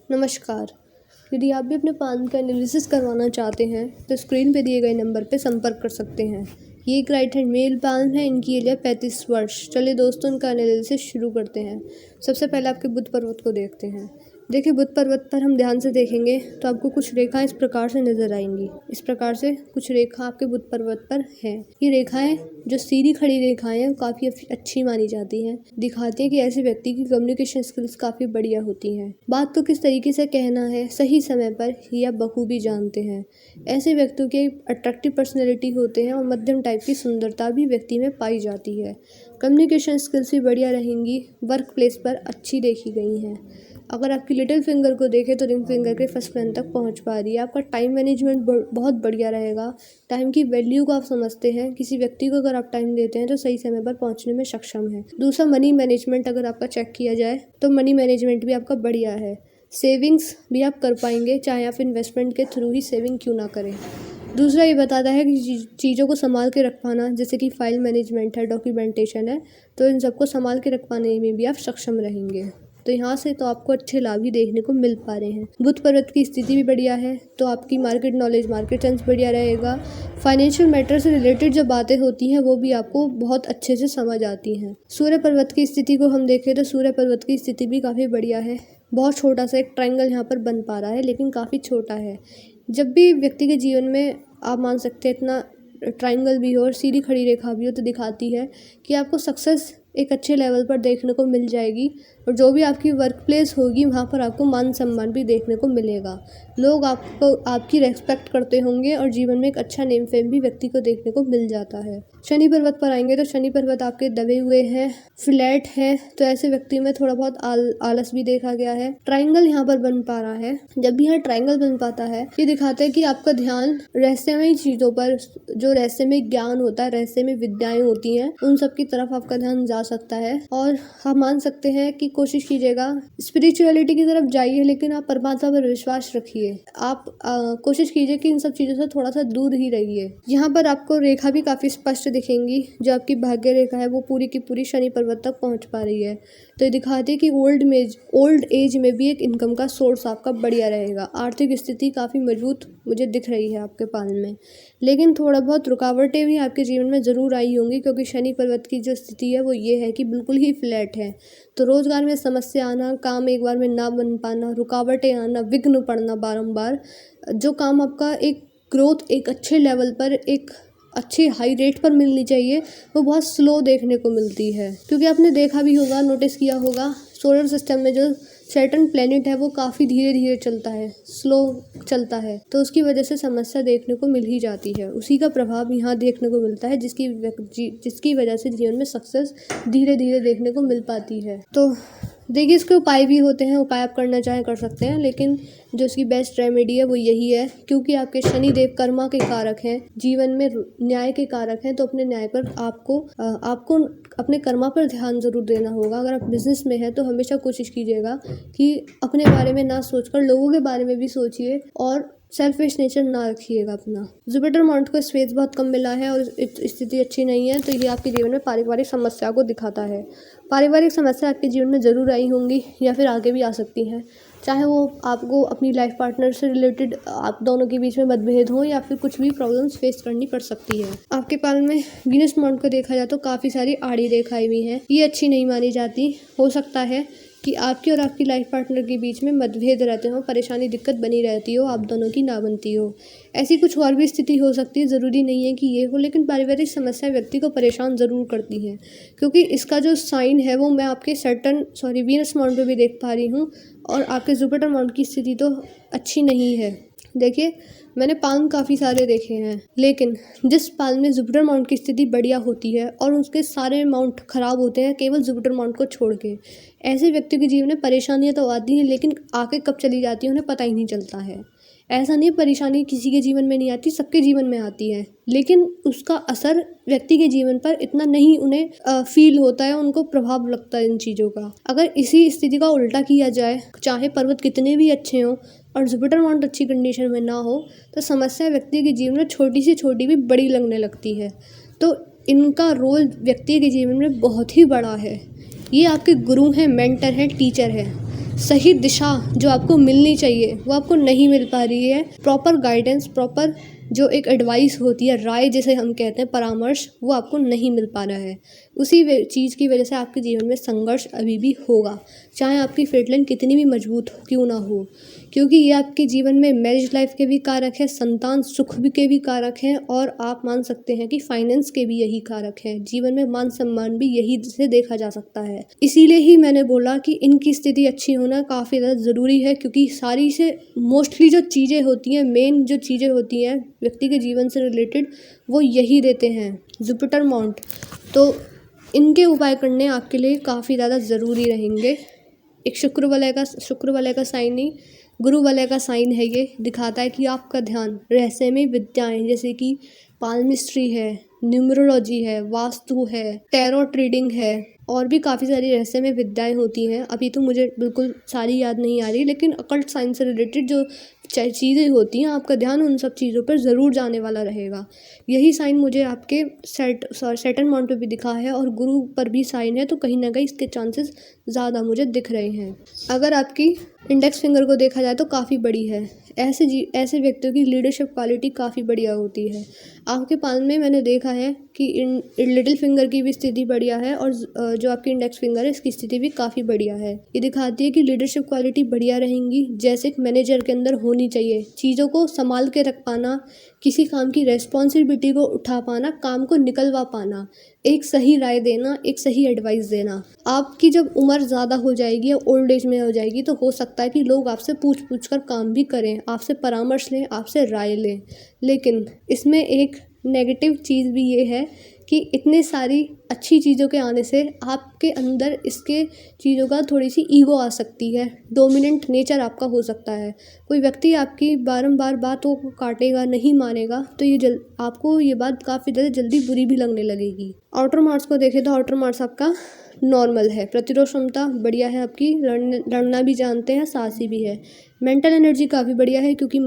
नमस्कार। यदि आप भी अपने पान का एनालिसिस करवाना चाहते हैं तो स्क्रीन पे दिए गए नंबर पे संपर्क कर सकते हैं। ये एक राइट हैंड मेल पान है, इनकी एज है 35 वर्ष। चलिए दोस्तों, इनका एनालिसिस शुरू करते हैं। सबसे पहले आपके बुध पर्वत को देखते हैं। देखिए, बुध पर्वत पर हम ध्यान से देखेंगे तो आपको कुछ रेखाएं इस प्रकार से नजर आएंगी। इस प्रकार से कुछ रेखा आपके बुध पर्वत पर है। ये रेखाएं जो सीधी खड़ी रेखाएं हैं, काफ़ी अच्छी मानी जाती हैं। दिखाती हैं कि ऐसे व्यक्ति की कम्युनिकेशन स्किल्स काफ़ी बढ़िया होती हैं। बात को किस तरीके से कहना है सही समय पर या बखूबी जानते हैं। ऐसे व्यक्तियों के अट्रैक्टिव पर्सनैलिटी होते हैं और मध्यम टाइप की सुंदरता भी व्यक्ति में पाई जाती है। कम्युनिकेशन स्किल्स भी बढ़िया रहेंगी। वर्क प्लेस पर अच्छी देखी गई हैं। अगर आपकी लिटिल फिंगर को देखें तो रिंग फिंगर के फर्स्ट प्लान तक पहुंच पा रही है। आपका टाइम मैनेजमेंट बहुत बढ़िया रहेगा। टाइम की वैल्यू को आप समझते हैं। किसी व्यक्ति को अगर आप टाइम देते हैं तो सही समय पर पहुंचने में सक्षम है। दूसरा, मनी मैनेजमेंट अगर आपका चेक किया जाए तो मनी मैनेजमेंट भी आपका बढ़िया है। सेविंग्स भी आप कर पाएंगे, चाहे आप इन्वेस्टमेंट के थ्रू ही सेविंग क्यों ना करें। दूसरा, ये बताता है कि चीज़ों को संभाल के रख पाना, जैसे कि फाइल मैनेजमेंट है, डॉक्यूमेंटेशन है, तो इन सबको संभाल के रख पाने में भी आप सक्षम रहेंगे। तो यहाँ से तो आपको अच्छे लाभ ही देखने को मिल पा रहे हैं। बुध पर्वत की स्थिति भी बढ़िया है, तो आपकी मार्केट नॉलेज, मार्केट सेंस बढ़िया रहेगा। फाइनेंशियल मैटर से रिलेटेड जो बातें होती हैं वो भी आपको बहुत अच्छे से समझ आती हैं। सूर्य पर्वत की स्थिति को हम देखें तो सूर्य पर्वत की स्थिति भी काफ़ी बढ़िया है। बहुत छोटा सा एक ट्रायंगल यहाँ पर बन पा रहा है, लेकिन काफ़ी छोटा है। जब भी व्यक्ति के जीवन में आप मान सकते हैं इतना ट्रायंगल भी हो और सीधी खड़ी रेखा भी हो, तो दिखाती है कि आपको सक्सेस एक अच्छे लेवल पर देखने को मिल जाएगी। और जो भी आपकी वर्क प्लेस होगी वहाँ पर आपको मान सम्मान भी देखने को मिलेगा। लोग आपकी रेस्पेक्ट करते होंगे और जीवन में एक अच्छा नेम फेम भी व्यक्ति को देखने को मिल जाता है। शनि पर्वत पर आएंगे तो शनि पर्वत आपके दबे हुए हैं, फ्लैट है, तो ऐसे व्यक्ति में थोड़ा बहुत आलस भी देखा गया है। ट्राइंगल यहाँ पर बन पा रहा है। जब भी यहाँ ट्राइंगल बन पाता है, ये दिखाता है कि आपका ध्यान रहस्यमयी चीज़ों पर, जो रहस्यमय ज्ञान होता है, रहस्यमय विद्याएं होती हैं, उन सब की तरफ आपका ध्यान जा सकता है। और हम मान सकते हैं कि कोशिश कीजिएगा स्पिरिचुअलिटी की तरफ जाइए, लेकिन आप परमात्मा पर विश्वास रखिए। आप कोशिश कीजिए कि इन सब चीज़ों से थोड़ा सा दूर ही रहिए। यहाँ पर आपको रेखा भी काफ़ी स्पष्ट दिखेंगी। जो आपकी भाग्य रेखा है वो पूरी की पूरी शनि पर्वत तक पहुँच पा रही है। तो ये दिखाती है कि ओल्ड एज में भी एक इनकम का सोर्स आपका बढ़िया रहेगा। आर्थिक स्थिति काफ़ी मजबूत मुझे दिख रही है आपके पालन में, लेकिन थोड़ा बहुत रुकावटें भी आपके जीवन में ज़रूर आई होंगी, क्योंकि शनि पर्वत की जो स्थिति है वो ये है कि बिल्कुल ही फ्लैट है। तो रोज़गार में समस्या आना, काम एक बार में ना बन पाना, रुकावटें आना, विघ्न पड़ना बारंबार, जो काम आपका एक ग्रोथ एक अच्छे लेवल पर, एक अच्छे हाई रेट पर मिलनी चाहिए, वो बहुत स्लो देखने को मिलती है। क्योंकि आपने देखा भी होगा, नोटिस किया होगा, सोलर सिस्टम में जो सैटर्न प्लेनेट है वो काफ़ी धीरे धीरे चलता है, स्लो चलता है, तो उसकी वजह से समस्या देखने को मिल ही जाती है। उसी का प्रभाव यहाँ देखने को मिलता है, जिसकी वजह से जीवन में सक्सेस धीरे धीरे देखने को मिल पाती है। तो देखिए, इसके उपाय भी होते हैं। उपाय आप करना चाहें कर सकते हैं, लेकिन जो इसकी बेस्ट रेमेडी है वो यही है, क्योंकि आपके शनिदेव कर्मा के कारक हैं, जीवन में न्याय के कारक हैं। तो अपने न्याय पर आपको अपने कर्मा पर ध्यान ज़रूर देना होगा। अगर आप बिजनेस में हैं तो हमेशा कोशिश कीजिएगा कि अपने बारे में ना सोचकर लोगों के बारे में भी सोचिए, और सेल्फिश नेचर ना रखिएगा अपना। जुपिटर माउंट को स्पेस बहुत कम मिला है और स्थिति अच्छी नहीं है, तो ये आपके जीवन में पारिवारिक समस्या को दिखाता है। पारिवारिक समस्या आपके जीवन में ज़रूर आई होंगी या फिर आगे भी आ सकती हैं, चाहे वो आपको अपनी लाइफ पार्टनर से रिलेटेड आप दोनों के बीच में मतभेद हो, या फिर कुछ भी प्रॉब्लम्स फेस करनी पड़ सकती है। आपके पालन में वीनस माउंट को देखा जाए तो काफ़ी सारी आड़ी रेखाएं भी हैं, ये अच्छी नहीं मानी जाती। हो सकता है कि आपके और आपकी लाइफ पार्टनर के बीच में मतभेद रहते हो, परेशानी दिक्कत बनी रहती हो, आप दोनों की ना बनती हो। ऐसी कुछ और भी स्थिति हो सकती है, ज़रूरी नहीं है कि ये हो, लेकिन पारिवारिक समस्या व्यक्ति को परेशान ज़रूर करती हैं, क्योंकि इसका जो साइन है वो मैं आपके वीनस माउंट पे भी देख पा रही हूँ, और आपके जुपिटर माउंट की स्थिति तो अच्छी नहीं है। देखिए, मैंने पाल काफ़ी सारे देखे हैं, लेकिन जिस पाल में जुपिटर माउंट की स्थिति बढ़िया होती है और उसके सारे माउंट ख़राब होते हैं केवल जुपिटर माउंट को छोड़ के, ऐसे व्यक्ति के जीवन में परेशानियाँ तो आती हैं, लेकिन आके कब चली जाती हैं उन्हें पता ही नहीं चलता है। ऐसा नहीं, परेशानी किसी के जीवन में नहीं आती, सबके जीवन में आती है, लेकिन उसका असर व्यक्ति के जीवन पर इतना नहीं उन्हें फील होता है, उनको प्रभाव लगता है इन चीज़ों का। अगर इसी स्थिति का उल्टा किया जाए, चाहे पर्वत कितने भी अच्छे हों और जुपिटर माउंट अच्छी कंडीशन में ना हो, तो समस्या व्यक्ति के जीवन में छोटी से छोटी भी बड़ी लगने लगती है। तो इनका रोल व्यक्ति के जीवन में बहुत ही बड़ा है। ये आपके गुरु हैं, मेंटर हैं, टीचर हैं। सही दिशा जो आपको मिलनी चाहिए वो आपको नहीं मिल पा रही है। प्रॉपर गाइडेंस, प्रॉपर जो एक एडवाइस होती है, राय जिसे हम कहते हैं, परामर्श, वो आपको नहीं मिल पा रहा है। उसी चीज़ की वजह से आपके जीवन में संघर्ष अभी भी होगा, चाहे आपकी फेट लाइन कितनी भी मजबूत क्यों ना हो, क्योंकि ये आपके जीवन में मैरिज लाइफ के भी कारक है, संतान सुख भी के भी कारक हैं, और आप मान सकते हैं कि फाइनेंस के भी यही कारक हैं। जीवन में मान सम्मान भी यही से देखा जा सकता है। इसीलिए ही मैंने बोला कि इनकी स्थिति अच्छी होना काफ़ी ज़्यादा ज़रूरी है, क्योंकि सारी से मोस्टली जो चीज़ें होती हैं, मेन जो चीज़ें होती हैं व्यक्ति के जीवन से रिलेटेड, वो यही देते हैं, जुपिटर माउंट। तो इनके उपाय करने आपके लिए काफ़ी ज़्यादा ज़रूरी रहेंगे। एक शुक्र वलय का साइन नहीं, गुरु वलय का साइन है। ये दिखाता है कि आपका ध्यान रहस्यमय विद्याएं जैसे कि पाल्मिस्ट्री है, न्यूमरोलॉजी है, वास्तु है, टैरो ट्रीडिंग है, और भी काफ़ी सारी रहस्यमय विद्याएं होती हैं। अभी तो मुझे बिल्कुल सारी याद नहीं आ रही, लेकिन अकल्ट साइंस से रिलेटेड जो चीज़ें होती हैं, आपका ध्यान उन सब चीज़ों पर ज़रूर जाने वाला रहेगा। यही साइन मुझे आपके सैटर्न माउंट पे भी दिखा है, और गुरु पर भी साइन है, तो कहीं ना कहीं इसके चांसेस ज़्यादा मुझे दिख रहे हैं। अगर आपकी इंडेक्स फिंगर को देखा जाए तो काफ़ी बड़ी है। ऐसे व्यक्तियों की लीडरशिप क्वालिटी काफ़ी बढ़िया होती है। आपके पाल में मैंने देखा है कि लिटिल फिंगर की भी स्थिति बढ़िया है, और जो आपकी इंडेक्स फिंगर है इसकी स्थिति भी काफ़ी बढ़िया है। ये दिखाती है कि लीडरशिप क्वालिटी बढ़िया रहेंगी, जैसे एक मैनेजर के अंदर होनी चाहिए। चीज़ों को संभाल के रख पाना, किसी काम की रेस्पॉन्सिबिलिटी को उठा पाना, काम को निकलवा पाना, एक सही राय देना, एक सही एडवाइस देना। आपकी जब उम्र ज़्यादा हो जाएगी या ओल्ड एज में हो जाएगी, तो हो सकता है कि लोग आपसे पूछ कर काम भी करें, आपसे परामर्श लें, आपसे राय लें। लेकिन इसमें एक नेगेटिव चीज़ भी ये है कि इतने सारी अच्छी चीज़ों के आने से आपके अंदर इसके चीज़ों का थोड़ी सी ईगो आ सकती है, डोमिनेंट नेचर आपका हो सकता है। कोई व्यक्ति आपकी बारंबार बातों को काटेगा, नहीं मानेगा, तो ये आपको ये बात काफ़ी ज़्यादा जल्दी बुरी भी लगने लगेगी। आउटर मार्क्स को देखें तो आउटर मार्क्स आपका नॉर्मल है, प्रतिरोध क्षमता बढ़िया है आपकी, लड़ना भी जानते हैं, साहसी भी है। मेंटल एनर्जी काफ़ी बढ़िया है, क्योंकि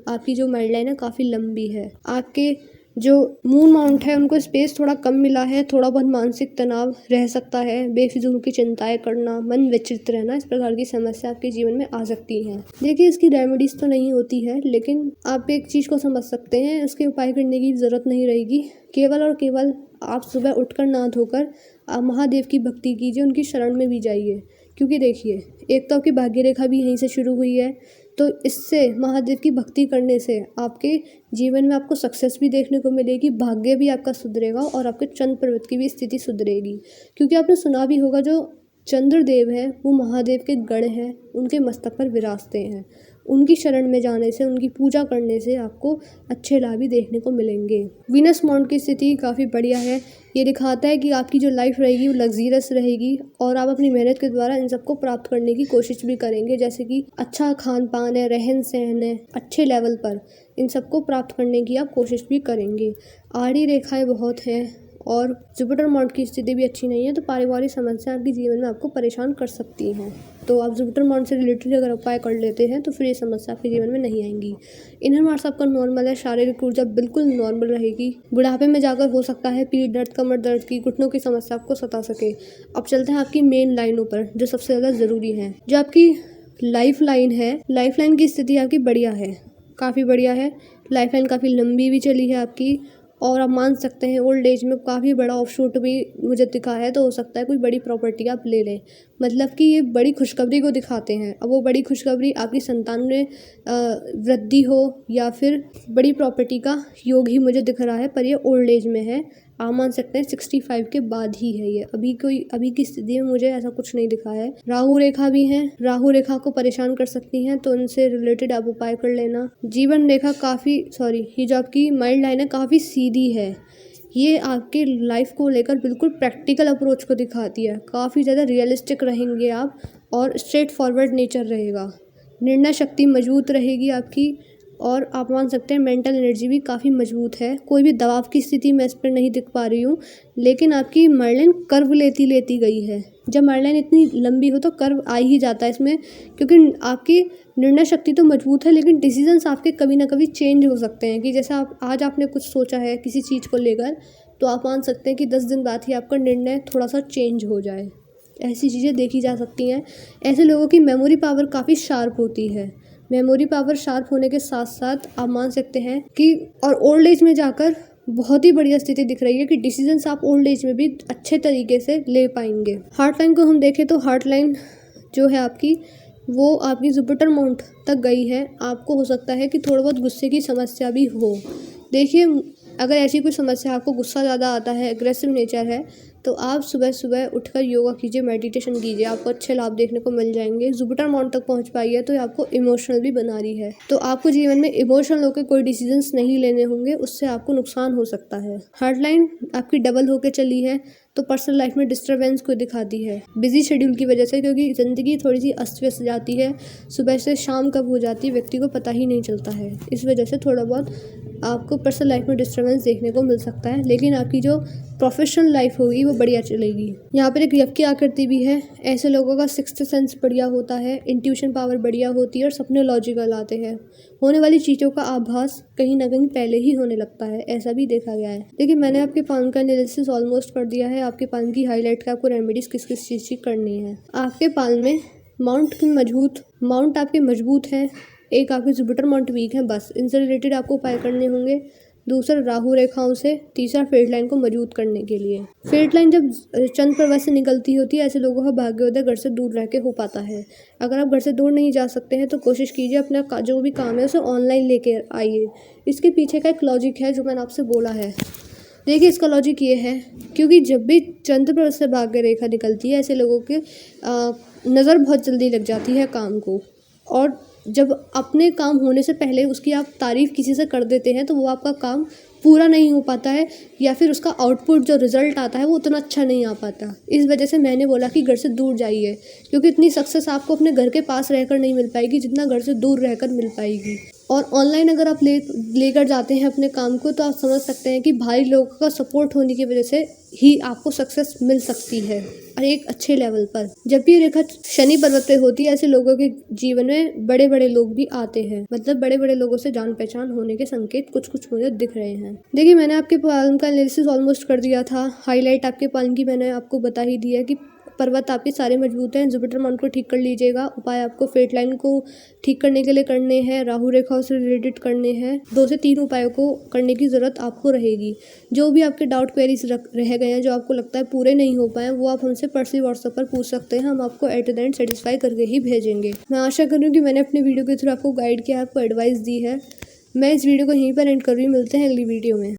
आपकी जो माइंड लाइन है काफ़ी लंबी है। आपके जो मून माउंट है उनको स्पेस थोड़ा कम मिला है, थोड़ा बहुत मानसिक तनाव रह सकता है, बेफिजूल की चिंताएं करना, मन विचलित रहना, इस प्रकार की समस्या आपके जीवन में आ सकती हैं। देखिए, इसकी रेमेडीज़ तो नहीं होती है, लेकिन आप एक चीज़ को समझ सकते हैं, इसके उपाय करने की ज़रूरत नहीं रहेगी। केवल और केवल आप सुबह उठकर नहा धोकर आप महादेव की भक्ति कीजिए, उनकी शरण में भी जाइए। क्योंकि देखिए, एक तो आपकी भाग्य रेखा भी यहीं से शुरू हुई है, तो इससे महादेव की भक्ति करने से आपके जीवन में आपको सक्सेस भी देखने को मिलेगी, भाग्य भी आपका सुधरेगा, और आपके चंद्र पर्वत की भी स्थिति सुधरेगी। क्योंकि आपने सुना भी होगा, जो चंद्रदेव हैं वो महादेव के गण हैं, उनके मस्तक पर विराजते हैं। उनकी शरण में जाने से, उनकी पूजा करने से आपको अच्छे लाभ भी देखने को मिलेंगे। वीनस माउंट की स्थिति काफ़ी बढ़िया है। ये दिखाता है कि आपकी जो लाइफ रहेगी वो लग्जीरियस रहेगी, और आप अपनी मेहनत के द्वारा इन सबको प्राप्त करने की कोशिश भी करेंगे, जैसे कि अच्छा खान पान है, रहन सहन है, अच्छे लेवल पर इन सबको प्राप्त करने की आप कोशिश भी करेंगे। आड़ी रेखाएं बहुत हैं, और जुपिटर माउंट की स्थिति भी अच्छी नहीं है, तो पारिवारिक समस्या आपके जीवन में आपको परेशान कर सकती हैं। तो आप जुपिटर माउंट से रिलेटेड अगर उपाय कर लेते हैं तो फिर ये समस्या आपके जीवन में नहीं आएंगी। इनर मार्क्स आपका नॉर्मल है, शारीरिक ऊर्जा बिल्कुल नॉर्मल रहेगी। बुढ़ापे में जाकर हो सकता है पीठ दर्द, कमर दर्द की, घुटनों की समस्या आपको सता सके। अब चलते हैं आपकी मेन लाइनों पर, जो सबसे ज़्यादा ज़रूरी है। जो आपकी लाइफ लाइन है, लाइफ लाइन की स्थिति आपकी बढ़िया है, काफ़ी बढ़िया है। लाइफ लाइन काफ़ी लंबी भी चली है आपकी, और आप मान सकते हैं ओल्ड एज में काफ़ी बड़ा ऑफशूट भी मुझे दिखा है, तो हो सकता है कोई बड़ी प्रॉपर्टी आप ले लें। मतलब कि ये बड़ी खुशखबरी को दिखाते हैं। अब वो बड़ी खुशखबरी आपकी संतान में वृद्धि हो, या फिर बड़ी प्रॉपर्टी का योग ही मुझे दिख रहा है, पर ये ओल्ड एज में है। आप मान सकते हैं 65 के बाद ही है ये। अभी की स्थिति में मुझे ऐसा कुछ नहीं दिखा है। राहु रेखा भी है, राहु रेखा को परेशान कर सकती हैं, तो उनसे रिलेटेड आप उपाय कर लेना। जीवन रेखा ये जो आपकी माइल्ड लाइन है काफ़ी सीधी है। ये आपके लाइफ को लेकर बिल्कुल प्रैक्टिकल अप्रोच को दिखाती है। काफ़ी ज़्यादा रियलिस्टिक रहेंगे आप, और स्ट्रेट फॉरवर्ड नेचर रहेगा। निर्णय शक्ति मजबूत रहेगी आपकी, और आप मान सकते हैं मेंटल एनर्जी भी काफ़ी मजबूत है। कोई भी दबाव की स्थिति मैं इस पर नहीं दिख पा रही हूँ, लेकिन आपकी मर्लिन कर्व लेती गई है। जब मर्लिन इतनी लंबी हो तो कर्व आ ही जाता है इसमें, क्योंकि आपकी निर्णय शक्ति तो मजबूत है, लेकिन डिसीजंस आपके कभी ना कभी चेंज हो सकते हैं। कि जैसे आज आपने कुछ सोचा है किसी चीज़ को लेकर, तो आप मान सकते हैं कि 10 दिन बाद ही आपका निर्णय थोड़ा सा चेंज हो जाए। ऐसी चीज़ें देखी जा सकती हैं। ऐसे लोगों की मेमोरी पावर काफ़ी शार्प होती है। मेमोरी पावर शार्प होने के साथ साथ आप मान सकते हैं कि और ओल्ड एज में जाकर बहुत ही बढ़िया स्थिति दिख रही है कि डिसीजंस आप ओल्ड एज में भी अच्छे तरीके से ले पाएंगे। हार्ट लाइन को हम देखें तो हार्ट लाइन जो है आपकी, वो आपकी जुपिटर माउंट तक गई है। आपको हो सकता है कि थोड़ा बहुत गुस्से की समस्या भी हो। देखिए, अगर ऐसी कोई समस्या, आपको गुस्सा ज़्यादा आता है, एग्रेसिव नेचर है, तो आप सुबह सुबह उठकर योगा कीजिए, मेडिटेशन कीजिए, आपको अच्छे लाभ देखने को मिल जाएंगे। जुपिटर माउंट तक पहुंच पाई है तो ये आपको इमोशनल भी बना रही है, तो आपको जीवन में इमोशनल होकर कोई डिसीजंस नहीं लेने होंगे, उससे आपको नुकसान हो सकता है। हार्ट लाइन आपकी डबल होकर चली है तो पर्सनल लाइफ में डिस्टर्बेंस को दिखाती है, बिजी शेड्यूल की वजह से, क्योंकि ज़िंदगी थोड़ी सी अस्त व्यस्त जाती है। सुबह से शाम कब हो जाती है व्यक्ति को पता ही नहीं चलता है। इस वजह से थोड़ा बहुत आपको पर्सनल लाइफ में डिस्टर्बेंस देखने को मिल सकता है, लेकिन आपकी जो प्रोफेशनल लाइफ होगी वो बढ़िया चलेगी। यहाँ पर एक यव की आकृति भी है। ऐसे लोगों का सिक्स्थ सेंस बढ़िया होता है, इंट्यूशन पावर बढ़िया होती है और सपने लॉजिकल आते हैं। होने वाली चीज़ों का आभास कहीं ना कहीं पहले ही होने लगता है, ऐसा भी देखा गया है। देखिए, मैंने आपके पान का एनालिसिस ऑलमोस्ट कर दिया है। आपके पान की हाईलाइट का आपको रेमेडीज़ किस किस चीज़ की करनी है। आपके पान में माउंट आपके मजबूत हैं, एक आपकी जुपिटर माउंट वीक है, बस इनसे रिलेटेड आपको उपाय करने होंगे। दूसरा राहु रेखाओं से, तीसरा फेट लाइन को मजबूत करने के लिए। फेट लाइन जब चंद्र प्रवाह से निकलती होती है, ऐसे लोगों का भाग्योदय घर से दूर रह के हो पाता है। अगर आप घर से दूर नहीं जा सकते हैं तो कोशिश कीजिए अपना जो भी काम है उसे ऑनलाइन लेके आइए। इसके पीछे का एक लॉजिक है जो मैंने आपसे बोला है। देखिए, इसका लॉजिक ये है, क्योंकि जब भी चंद्र प्रवाह से भाग्य रेखा निकलती है, ऐसे लोगों के नज़र बहुत जल्दी लग जाती है काम को, और जब अपने काम होने से पहले उसकी आप तारीफ़ किसी से कर देते हैं तो वो आपका काम पूरा नहीं हो पाता है, या फिर उसका आउटपुट जो रिज़ल्ट आता है वो उतना अच्छा नहीं आ पाता। इस वजह से मैंने बोला कि घर से दूर जाइए, क्योंकि इतनी सक्सेस आपको अपने घर के पास रहकर नहीं मिल पाएगी जितना घर से दूर रहकर मिल पाएगी। और ऑनलाइन अगर आप लेकर जाते हैं अपने काम को, तो आप समझ सकते हैं कि भारी लोगों का सपोर्ट होने की वजह से ही आपको सक्सेस मिल सकती है, और एक अच्छे लेवल पर। जब भी रेखा शनि पर्वत पे होती है, ऐसे लोगों के जीवन में बड़े बड़े लोग भी आते हैं, मतलब बड़े बड़े लोगों से जान पहचान होने के संकेत कुछ कुछ मुझे दिख रहे हैं। देखिए, मैंने आपके पालन का एनालिसिस ऑलमोस्ट कर दिया था। हाईलाइट आपके पालन की मैंने आपको बता ही दिया है कि पर्वत आपके सारे मजबूत हैं। जुपिटर माउंट को ठीक कर लीजिएगा। उपाय आपको फेट लाइन को ठीक करने के लिए करने हैं, राहु रेखाओं से रिलेटेड करने हैं। 2 से 3 उपायों को करने की ज़रूरत आपको रहेगी। जो भी आपके डाउट क्वेरीज रह गए हैं, जो आपको लगता है पूरे नहीं हो पाए, वो आप हमसे पर्सनली व्हाट्सएप पर पूछ सकते हैं। हम आपको एट द एंड सेटिस्फाई करके ही भेजेंगे। मैं आशा करूँ कि मैंने अपने वीडियो के थ्रू आपको गाइड किया, आपको एडवाइस दी है। मैं इस वीडियो को यहीं पर एंड कर रही हूँ। मिलते हैं अगली वीडियो में।